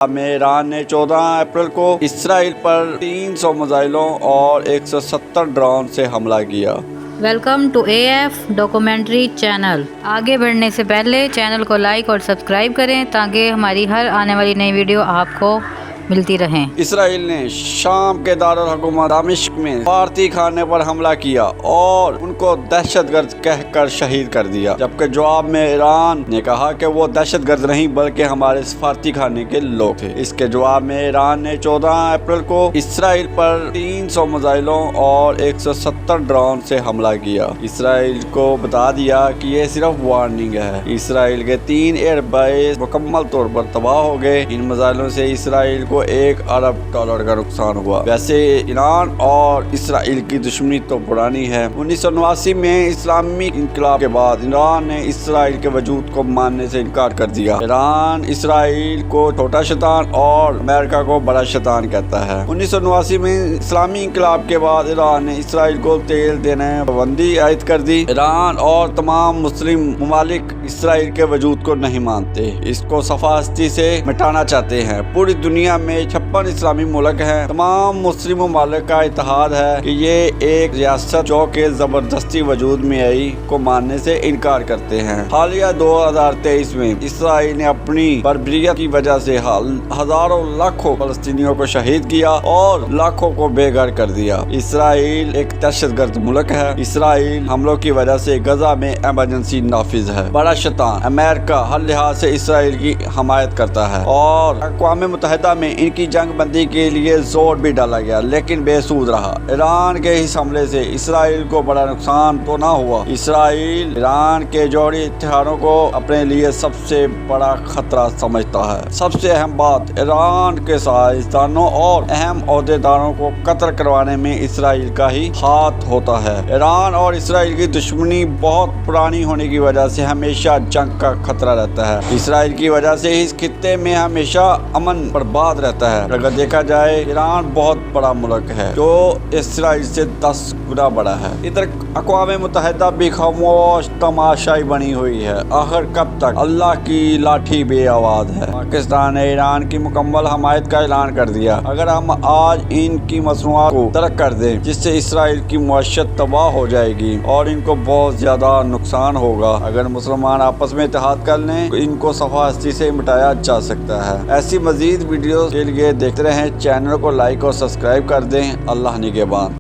میں ایران نے 14 اپریل کو اسرائیل پر 300 میزائلوں اور 170 ڈرون سے حملہ کیا۔ Welcome to A F documentary channel. آگے بڑھنے سے پہلے چینل کو لائک اور سبسکرائب کریں تاکہ ہماری ہر آنے والی نئی ویڈیو آپ کو ملتی رہیں۔ اسرائیل نے شام کے دارالحکومت دمشق میں سفارتی خانے پر حملہ کیا اور ان کو دہشت گرد کہہ کر شہید کر دیا، جبکہ جواب میں ایران نے کہا کہ وہ دہشت گرد نہیں بلکہ ہمارے سفارتی خانے کے لوگ تھے۔ اس کے جواب میں ایران نے 14 اپریل کو اسرائیل پر 300 میزائلوں اور 170 ڈرون سے حملہ کیا۔ اسرائیل کو بتا دیا کہ یہ صرف وارننگ ہے۔ اسرائیل کے 3 ایئر بیس مکمل طور پر تباہ ہو گئے۔ ان میزائلوں سے اسرائیل کو $1 ارب کا نقصان ہوا۔ ویسے ایران اور اسرائیل کی دشمنی تو پرانی ہے۔ 1989 میں اسلامی انقلاب کے بعد ایران نے اسرائیل کے وجود کو ماننے سے انکار کر دیا۔ ایران اسرائیل کو چھوٹا شیطان اور امریکہ کو بڑا شیطان کہتا ہے۔ 1989 میں اسلامی انقلاب کے بعد ایران نے اسرائیل کو تیل دینے پر پابندی عائد کر دی۔ ایران اور تمام مسلم ممالک اسرائیل کے وجود کو نہیں مانتے، اس کو صفحہ ہستی سے مٹانا چاہتے ہیں۔ پوری دنیا میں 56 اسلامی ملک ہیں۔ تمام مسلم ممالک کا اتحاد ہے کہ یہ ایک ریاست جو کہ زبردستی وجود میں آئی کو ماننے سے انکار کرتے ہیں۔ حالیہ 2023 میں اسرائیل نے اپنی بربریت کی وجہ سے ہزاروں لاکھوں فلسطینیوں کو شہید کیا اور لاکھوں کو بے گھر کر دیا۔ اسرائیل ایک دہشت گرد ملک ہے۔ اسرائیل حملوں کی وجہ سے غزہ میں ایمرجنسی نافذ ہے۔ بڑا شیطان امریکہ ہر لحاظ سے اسرائیل کی حمایت کرتا ہے اور اقوام متحدہ میں ان کی جنگ بندی کے لیے زور بھی ڈالا گیا لیکن بے سود رہا۔ ایران کے اس حملے سے اسرائیل کو بڑا نقصان تو نہ ہوا۔ اسرائیل ایران کے جوہری ہتھیاروں کو اپنے لیے سب سے بڑا خطرہ سمجھتا ہے۔ سب سے اہم بات، ایران کے سائنسدانوں اور اہم عہدیداروں کو قتل کروانے میں اسرائیل کا ہی ہاتھ ہوتا ہے۔ ایران اور اسرائیل کی دشمنی بہت پرانی ہونے کی وجہ سے ہمیشہ جنگ کا خطرہ رہتا ہے۔ اسرائیل کی وجہ سے اس خطے میں ہمیشہ امن برباد رہتا ہے۔ اگر دیکھا جائے ایران بہت بڑا ملک ہے جو اسرائیل سے 10 گنا بڑا ہے۔ ادھر اقوام متحدہ بھی خاموش تماشائی بنی ہوئی ہے۔ آخر کب تک؟ اللہ کی لاٹھی بے آواز ہے۔ پاکستان نے ایران کی مکمل حمایت کا اعلان کر دیا۔ اگر ہم آج ان کی مصنوعات کو ترک کر دیں جس سے اسرائیل کی معیشت تباہ ہو جائے گی اور ان کو بہت زیادہ نقصان ہوگا۔ اگر مسلمان آپس میں اتحاد کر لیں تو ان کو صفحہ ہستی سے مٹایا جا سکتا ہے۔ ایسی مزید ویڈیوز کے لیے دیکھتے رہیں، چینل کو لائک اور سبسکرائب کر دیں۔ اللہ نگہبان۔